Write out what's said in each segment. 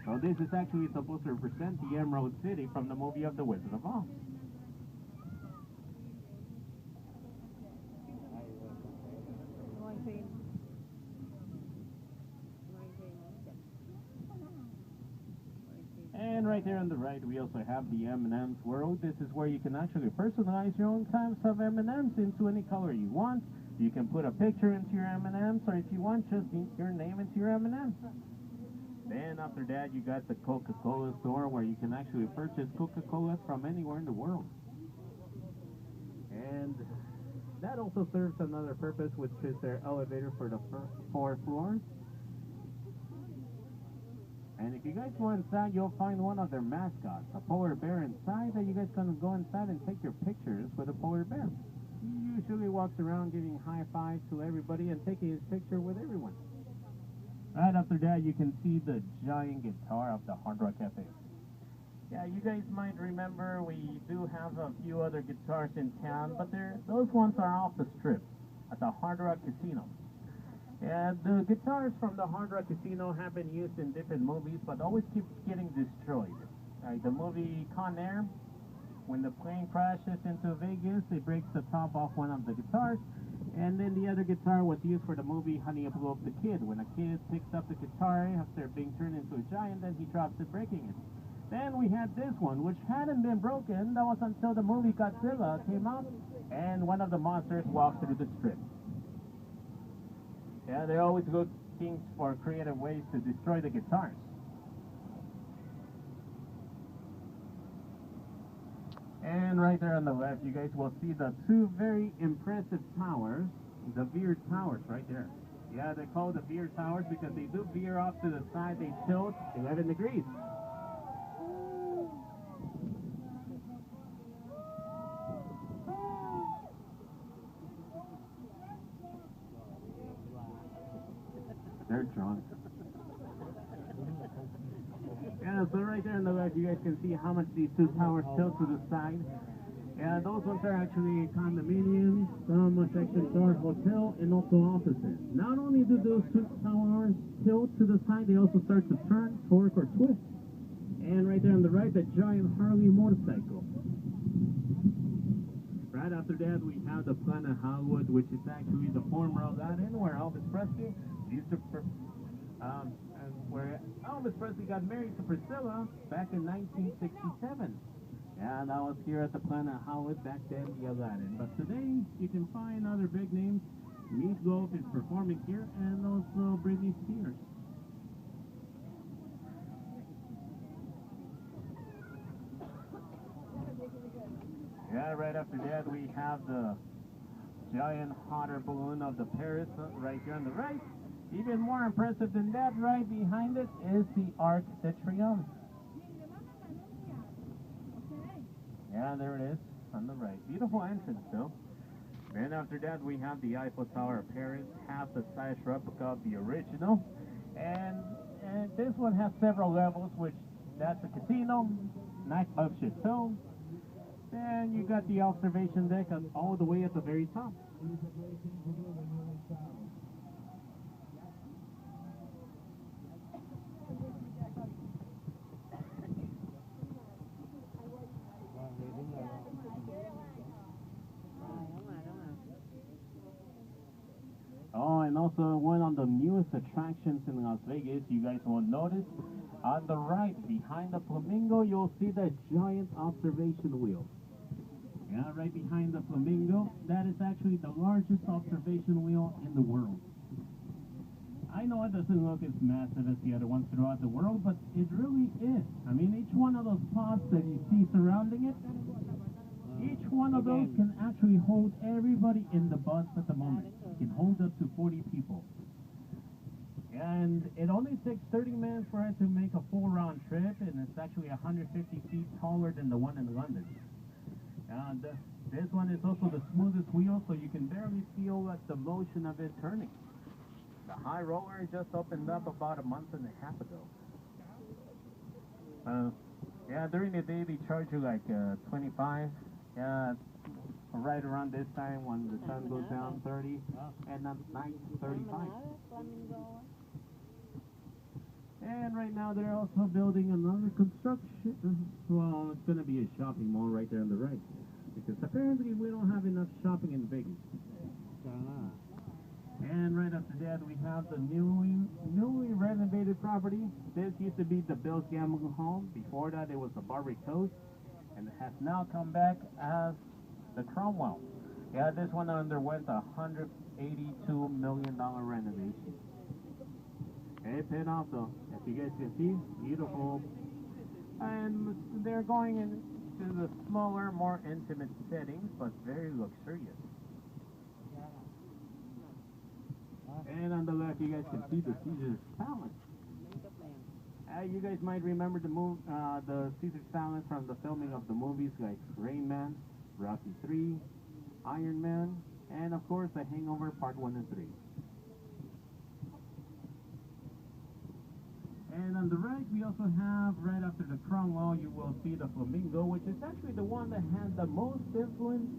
So this is actually supposed to represent the Emerald City from the movie of The Wizard of Oz. And right there on the right, we also have the M&M's world. This is where you can actually personalize your own types of M&M's into any color you want. You can put a picture into your M&M's, or if you want, just your name into your M&M's. Then after that, you got the Coca-Cola store, where you can actually purchase Coca-Cola from anywhere in the world. And that also serves another purpose, which is their elevator for the first 4 floors. And if you guys go inside, you'll find one of their mascots, a polar bear inside, that you guys can go inside and take your pictures with a polar bear. He usually walks around giving high fives to everybody and taking his picture with everyone. Right after that, you can see the giant guitar of the Hard Rock Cafe. Yeah, you guys might remember we do have a few other guitars in town, but those ones are off the strip at the Hard Rock Casino. Yeah, the guitars from the Hard Rock Casino have been used in different movies, but always keep getting destroyed. Like the movie Con Air, when the plane crashes into Vegas, it breaks the top off one of the guitars. And then the other guitar was used for the movie Honey, I Blew Up the Kid. When a kid picks up the guitar after being turned into a giant, then he drops it, breaking it. Then we had this one, which hadn't been broken. That was until the movie Godzilla came out, and one of the monsters walked through the strip. Yeah, they're always looking for creative ways to destroy the guitars. And right there on the left, you guys will see the 2 very impressive towers, the veer towers right there. Yeah, they call the veer towers because they do veer off to the side. They tilt 11 degrees. They're drunk. Yeah, so right there on the left, you guys can see how much these 2 towers tilt to the side. Yeah, those ones are actually condominiums, some sections are hotel, and also offices. Not only do those 2 towers tilt to the side, they also start to turn, torque, or twist. And right there on the right, the giant Harley motorcycle. Right after that, we have the Planet Hollywood, which is actually the former Aladdin, where Elvis Presley used to, where Elvis Presley got married to Priscilla back in 1967. Yeah, that was here at the Planet Hollywood, back then the Aladdin. But today, you can find other big names. Meatloaf is performing here, and also Britney Spears. Yeah, right after that, we have the giant hot air balloon of the Paris right here on the right. Even more impressive than that, right behind it is the Arc de Triomphe. Yeah, there it is on the right. Beautiful entrance, though. Then after that, we have the Eiffel Tower of Paris, half the size replica of the original. And this one has several levels, which that's a casino, nightclub chateau. And you got the observation deck all the way at the very top. Oh, and also one of the newest attractions in Las Vegas, you guys will notice, on the right, behind the Flamingo, you'll see the giant observation wheel. Yeah, right behind the Flamingo, that is actually the largest observation wheel in the world. I know it doesn't look as massive as the other ones throughout the world, but it really is. I mean, each one of those pods that you see surrounding it, each one of those can actually hold everybody in the bus at the moment. It can hold up to 40 people. And it only takes 30 minutes for it to make a full round trip, and it's actually 150 feet taller than the one in London. And this one is also the smoothest wheel, so you can barely feel like the motion of it turning. The high roller just opened up about a month and a half ago. Yeah, during the day they charge you like 25. Yeah, right around this time when the sun goes down, 30, and at night 35. And right now they're also building another construction. Well, it's going to be a shopping mall right there on the right. Because apparently we don't have enough shopping in Vegas. And right after that we have the newly renovated property. This used to be the Bills Gambling Home. Before that it was the Barbary Coast. And it has now come back as the Cromwell. Yeah, this one underwent a $182 million renovation. It paid off though. As you guys can see, beautiful. And they're going into the smaller, more intimate settings, but very luxurious. And on the left, you guys can see the Caesar's Palace. You guys might remember the Caesar's Palace from the filming of the movies like Rain Man, Rocky 3, Iron Man, and of course The Hangover Part 1 and 3. And on the right, we also have, right after the Cromwell, you will see the Flamingo, which is actually the one that had the most influence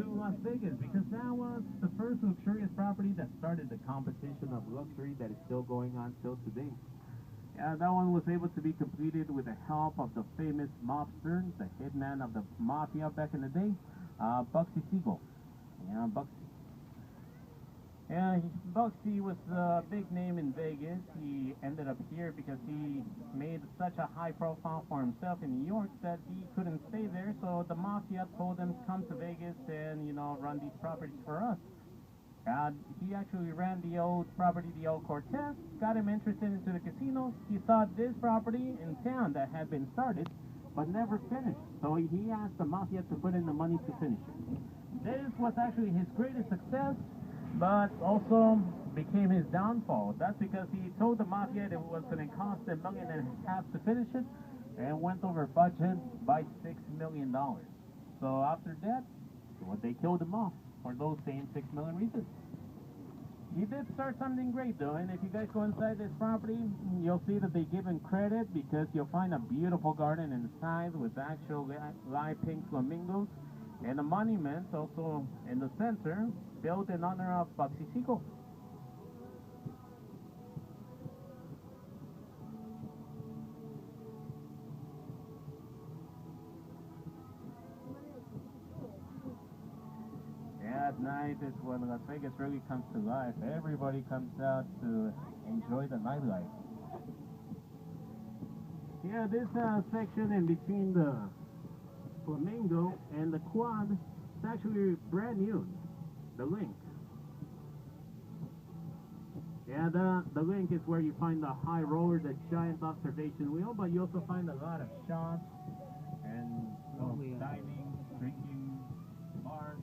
to Las Vegas, because that was the first luxurious property that started the competition of luxury that is still going on till today. That one was able to be completed with the help of the famous mobster, the hitman of the mafia back in the day, Bugsy Siegel. Yeah, Bugsy. Yeah, Bugsy was a big name in Vegas. He ended up here because he made such a high profile for himself in New York that he couldn't stay there. So the mafia told him, come to Vegas and, run these properties for us. He actually ran the old property, the old Cortez, got him interested into the casino. He thought this property in town that had been started, but never finished. So he asked the mafia to put in the money to finish it. This was actually his greatest success, but also became his downfall. That's because he told the mafia that it was going to cost $1.5 million to finish it, and went over budget by $6 million. So after that, they killed him off for those same $6 million reasons. He did start something great though, and if you guys go inside this property, you'll see that they give him credit because you'll find a beautiful garden inside with actual live pink flamingos, and a monument also in the center built in honor of Bugsy Siegel. At night is when Las Vegas really comes to life. Everybody comes out to enjoy the nightlife. Yeah, this section in between the Flamingo and the Quad is actually brand new. The link. Yeah, the link is where you find the high roller, the giant observation wheel, but you also find a lot of shops and dining, drinking, bars.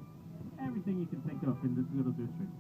Everything you can think of in this little district.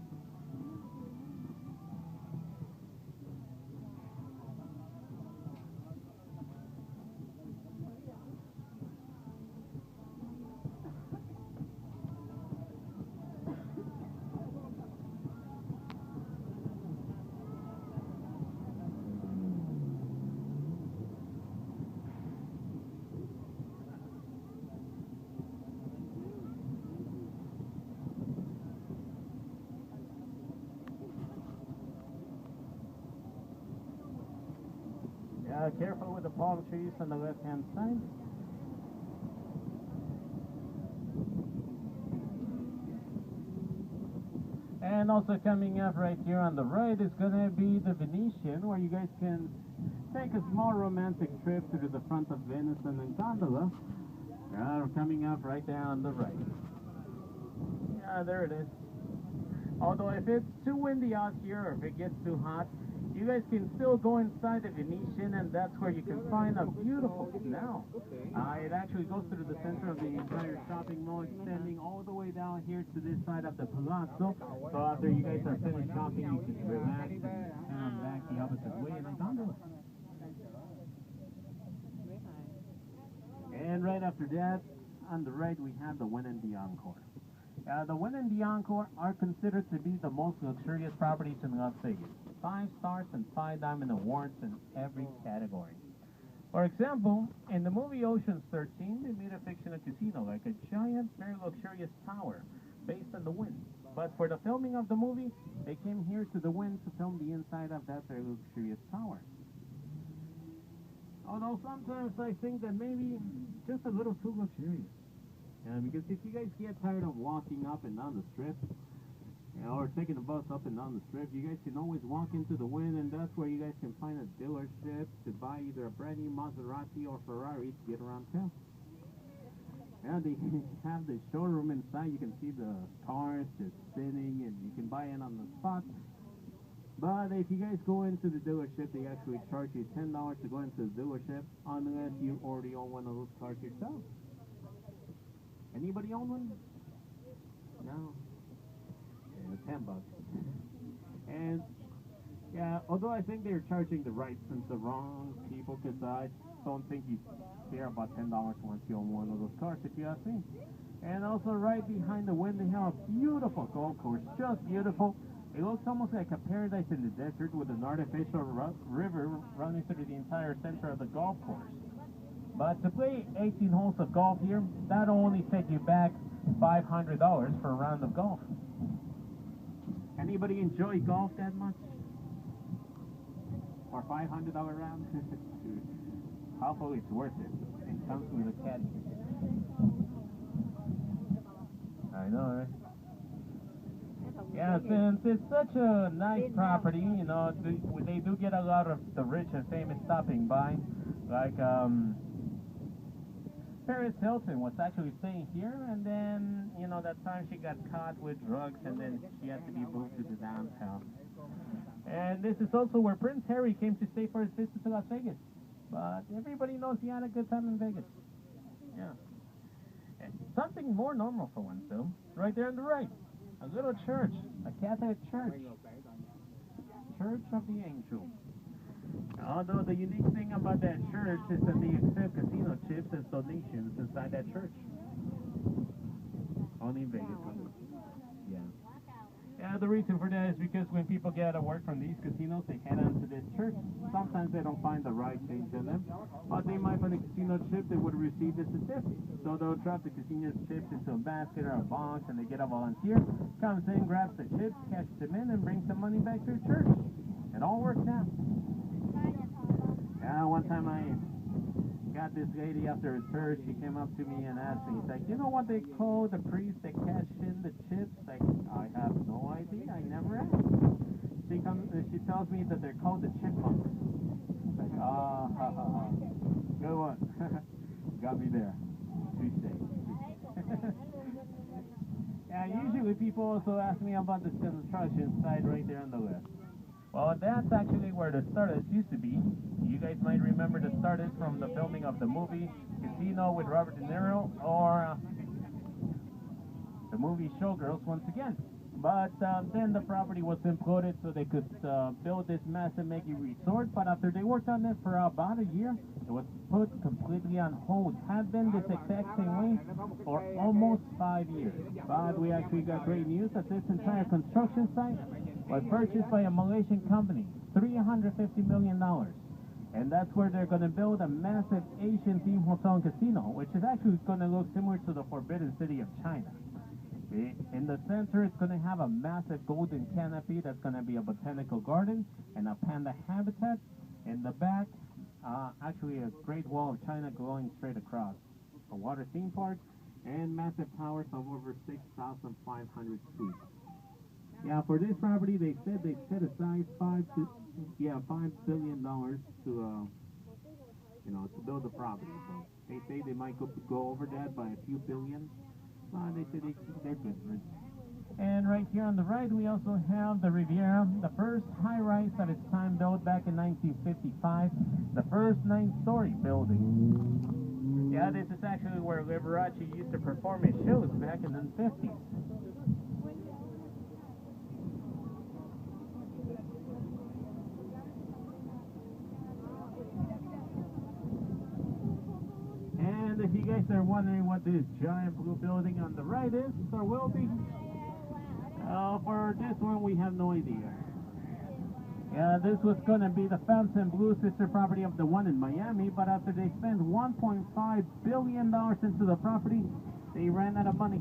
Careful with the palm trees on the left-hand side. And also coming up right here on the right is going to be the Venetian, where you guys can take a small romantic trip to the front of Venice and the gondola. Coming up right there on the right. Yeah, there it is. Although if it's too windy out here or if it gets too hot, you guys can still go inside the Venetian, and that's where you can find a beautiful canal. It actually goes through the center of the entire shopping mall, extending all the way down here to this side of the Palazzo. So after you guys are finished shopping, you can relax and head back the opposite way in the gondola. And right after that, on the right, we have the Wynn and the Encore. The Wynn and the Encore are considered to be the most luxurious properties in Las Vegas. 5 stars and 5 diamond awards in every category. For example, in the movie Ocean's 13, they made a fictional casino like a giant, very luxurious tower based on the Wynn. But for the filming of the movie, they came here to the Wynn to film the inside of that very luxurious tower. Although sometimes I think that maybe just a little too luxurious. Because if you guys get tired of walking up and down the strip, or taking the bus up and down the strip, you guys can always walk into the Wynn, and that's where you guys can find a dealership to buy either a brand new Maserati or Ferrari to get around town. Yeah, they have the showroom inside. You can see the cars just sitting, and you can buy it on the spot. But if you guys go into the dealership, they actually charge you $10 to go into the dealership unless you already own one of those cars yourself. Anybody own one? No. Yeah, $10. And yeah, although I think they're charging the right and the wrong people, because I don't think you care about $10 once you own one of those cars, if you ask me. And also right behind the Wynn, they have a beautiful golf course, just beautiful. It looks almost like a paradise in the desert with an artificial river running through the entire center of the golf course. But to play 18 holes of golf here, that'll only set you back $500 for a round of golf. Anybody enjoy golf that much? For $500 round? Hopefully it's worth it. It comes with a caddy. I know, right? Yeah, since it's such a nice property, you know, they do get a lot of the rich and famous stopping by. Like, Paris Hilton was actually staying here, and then, you know, that time she got caught with drugs, and then she had to be moved to the downtown. And this is also where Prince Harry came to stay for his visit to Las Vegas. But everybody knows he had a good time in Vegas. Yeah. And something more normal for once, though. Right there on the right. A little church. A Catholic church. Church of the Angel. Although the unique thing about that church is that they accept casino chips as donations inside that church. Only in Vegas. Yeah. Yeah, the reason for that is because when people get out of work from these casinos, they head on to this church. Sometimes they don't find the right change in them, but they might find a casino chip they would receive as a tip. So they'll drop the casino chips into a basket or a box, and they get a volunteer, comes in, grabs the chips, cashes them in, and brings the money back to the church. It all works out. Yeah, one time I got this lady after church. She came up to me and asked me, she's like, you know what they call the priest that cash in the chips? Like, I have no idea. I never asked. She tells me that they're called the chipmunks. Like, ha ha ha. Good one. Got me there. Tuesday. Yeah, usually people also ask me about the construction site right there on the left. Well, that's actually where the Stardust used to be. You guys might remember the Stardust from the filming of the movie Casino with Robert De Niro, or the movie Showgirls once again. But then the property was imploded so they could build this massive mega resort. But after they worked on it for about a year, it was put completely on hold. Had been this exact same way for almost 5 years. But we actually got great news that this entire construction site was purchased by a Malaysian company, $350 million. And that's where they're going to build a massive Asian-themed hotel and casino, which is actually going to look similar to the Forbidden City of China. In the center, it's going to have a massive golden canopy that's going to be a botanical garden and a panda habitat. In the back, actually a Great Wall of China glowing straight across. A water theme park and massive towers of over 6,500 feet. Yeah, for this property, they said they set aside $5 billion to, to build the property. So they say they might go over that by a few billion. They say they're good for it. And right here on the right, we also have the Riviera, the first high-rise at its time built back in 1955, the first 9-story building. Yeah, this is actually where Liberace used to perform his shows back in the 50s. And if you guys are wondering what this giant blue building on the right is, or will be, for this one we have no idea. Yeah, this was going to be the Fontainebleau sister property of the one in Miami, but after they spent $1.5 billion into the property, they ran out of money.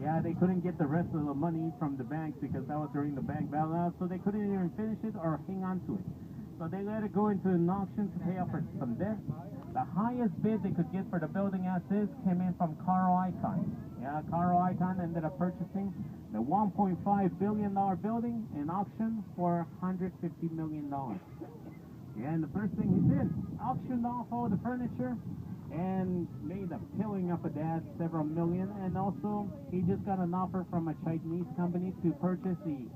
Yeah, they couldn't get the rest of the money from the banks because that was during the bank bailout, so they couldn't even finish it or hang on to it. So they let it go into an auction to pay off for some debt. The highest bid they could get for the building as is came in from Carl Icahn. Yeah, Carl Icahn ended up purchasing the $1.5 billion building in auction for $150 million. Yeah, and the first thing he did, auctioned off all the furniture and made a killing up of that, several million. And also, he just got an offer from a Chinese company to purchase the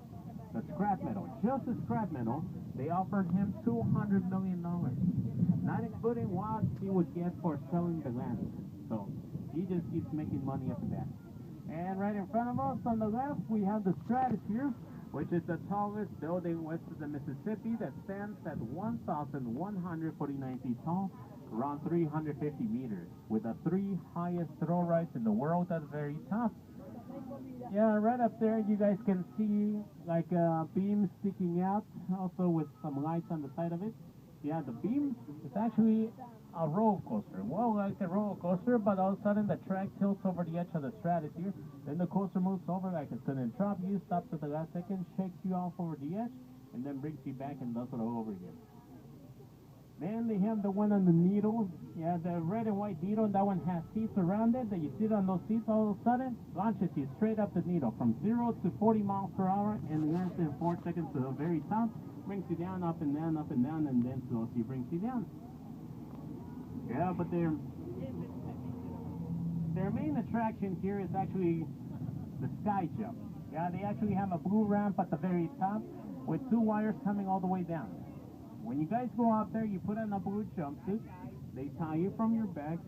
scrap metal. Just the scrap metal, they offered him $200 million, not including what he would get for selling the land. So he just keeps making money up of that. And right in front of us on the left, we have the Stratosphere, which is the tallest building west of the Mississippi that stands at 1,149 feet tall, around 350 meters, with the 3 highest throw rights in the world at the very top. Yeah, right up there you guys can see like a beam sticking out, also with some lights on the side of it. Yeah, the beam is actually a roller coaster. Well, like a roller coaster, but all of a sudden the track tilts over the edge of the Stratosphere. Then the coaster moves over like it's going to drop you, stops at the last second, shakes you off over the edge, and then brings you back and does it all over again. Then they have the one on the needle. Yeah, the red and white needle. That one has seats around it that you sit on those seats all of a sudden. Launches you straight up the needle from 0 to 40 miles per hour and lands in 4 seconds to the very top. Brings you down, up and down, and then slowly brings you down. Yeah, but their main attraction here is actually the sky jump. Yeah, they actually have a blue ramp at the very top with 2 wires coming all the way down. When you guys go out there, you put on a blue jumpsuit, they tie you from your back,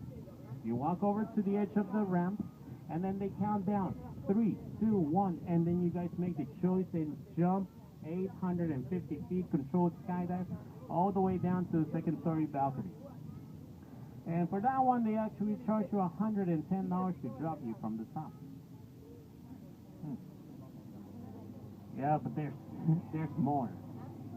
you walk over to the edge of the ramp, and then they count down 3, 2, 1, and then you guys make the choice and jump 850 feet, controlled skydive, all the way down to the 2nd story balcony. And for that one, they actually charge you $110 to drop you from the top. Yeah, but there's more.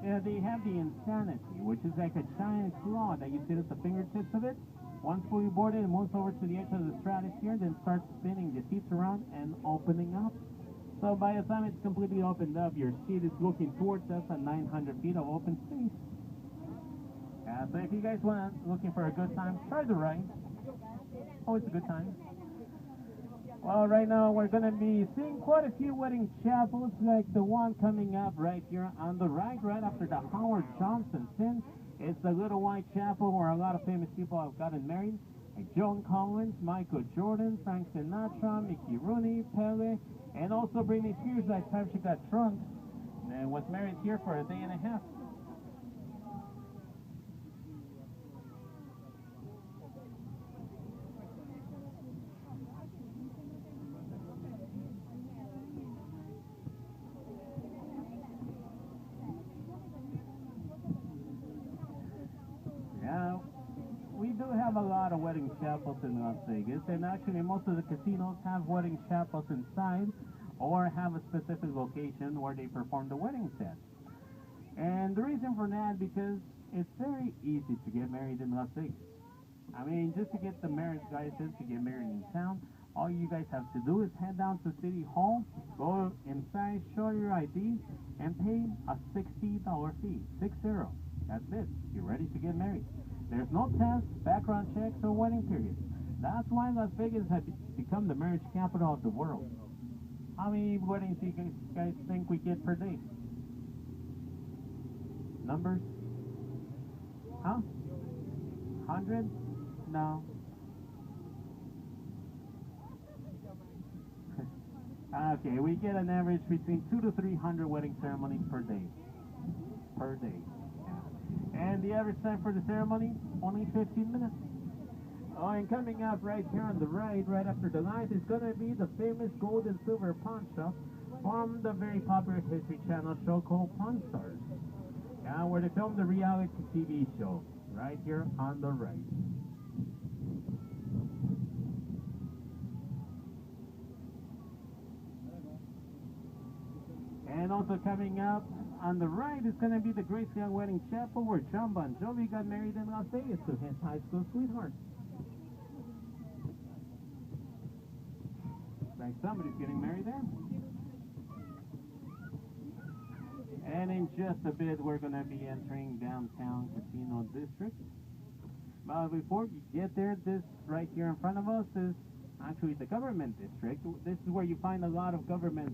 Yeah, they have the Insanity, which is like a giant claw that you sit at the fingertips of it. Once fully boarded, it moves over to the edge of the Stratosphere, then starts spinning the seats around and opening up. So by the time it's completely opened up, your seat is looking towards us at 900 feet of open space. So if you guys looking for a good time, try the ride. Always a good time. Well, right now we're going to be seeing quite a few wedding chapels, like the one coming up right here on the right after the Howard Johnson sin. It's the Little White Chapel where a lot of famous people have gotten married, like Joan Collins, Michael Jordan, Frank Sinatra, Mickey Rooney, Pele, and also Britney Spears last time she got drunk and was married here for a day and a half. A lot of wedding chapels in Las Vegas, and actually most of the casinos have wedding chapels inside or have a specific location where they perform the weddings at. And the reason for that, because it's very easy to get married in Las Vegas. I mean, just to get the marriage license to get married in town, all you guys have to do is head down to City Hall, go inside, show your ID, and pay a $60 fee. 60. That's it. You're ready to get married. There's no tests, background checks, or wedding periods. That's why Las Vegas has become the marriage capital of the world. How many weddings do you guys think we get per day? Numbers? Huh? 100? No. Okay, we get an average between 200 to 300 wedding ceremonies per day. Per day. And the average time for the ceremony, only 15 minutes. Oh, and coming up right here on the right after the light, is going to be the famous gold and silver pawn shop from the very popular History Channel show called Pawn Stars. Where they filmed the reality TV show, right here on the right. And also coming up on the right is going to be the Grace Young Wedding Chapel where John Bon Jovi got married in Las Vegas to his high school sweetheart. Like somebody's getting married there. And in just a bit, we're going to be entering downtown Casino District. But before you get there, this right here in front of us is actually the government district. This is where you find a lot of government